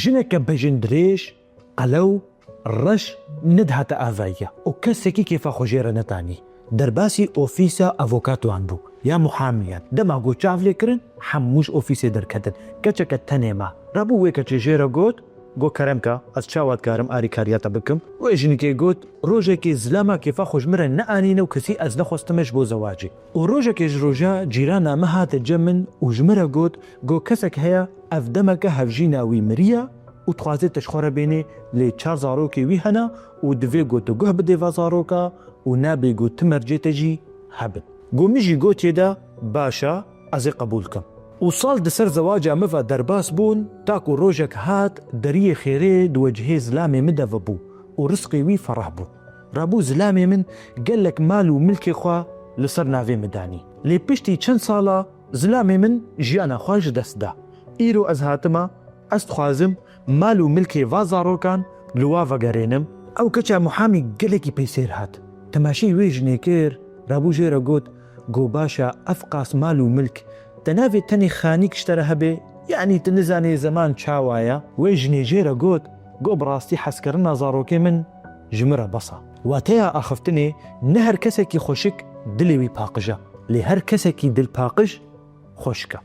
ژنێکە بەژن درێژ قەلەو ڕەش نەدهاتە ئاڤاییە و کەسێکی کێفە خۆژێرە نەتانی دەرباسی ئۆفیسە ئەڤۆکاتوان بوو یا محامیان دەما گۆ چاو لێکردن هەمووش ئۆفیسێ دەرکەتن کەچەکە تەنێما ڕابوو وێ کە چێژێرە گوت گۆ کەرەمکە ئەس چاواتکارم ئاریکاریاتە بکەم وێ ژنێکێ گوت ڕۆژێکی زلامە کێفا خۆشمرە نەئانینە و کەسی ئەس نەخواستمەش بۆ زەواجی و ڕۆژێکێش ڕۆژە جیرانە مە هاتە جە من و ژمرە گوت گۆ کەسێک هەیە ئەف دەمەکە هەڤژی ناوی مریە و توازێت تشخۆرە بێنێ لێ 4 زارۆکی وی هەنا و دوێ گوت و گوه بدێڤا زارۆکە و نابێ گوت تمەرجێتەژی هەبن گۆمیژی گوتێدا باشە ئەزێ قبولکەم و ساڵ دەسەر زەواجە مڤە دەرباس بوون تاکو ڕۆژێک هات دەریە خێرێ دووەجهێ زلامێ مدەڤە بوو و ڕسقی وی فەڕەح بوو ڕابوو زلامێ من گەلێک مال و ملکێ خوا لەسەر ناوێ مدانی لێ پشتی چەند ساڵە زلامێ من ژیانە خوۆش دەستدا ئیرۆ ئەز هاتمە ئەس خوازم مال و ملکێ ڤا زارۆکان لوا ڤەگەرێنم ئەو کەچە محامی گەلێکی پەیسێر هات تەماشەی وێ ژنێ کرد ڕابوو ژێرە گوت گۆ باشە ئەف قاس مال و ملک تەناوێت تەنی خانی کشتەرە هەبێ یعنی تنزانێ زەمان چاوایە وێ ژنێژێرە گوت گۆ بڕاستی حەسکردنا زارۆکێ من ژمرە بەسە واتەیە ئاخفتنێ نە هەر کەسێکی خۆشک دلێوی پاقژە لێ هەر کەسێکی دل پاقژ خۆشکە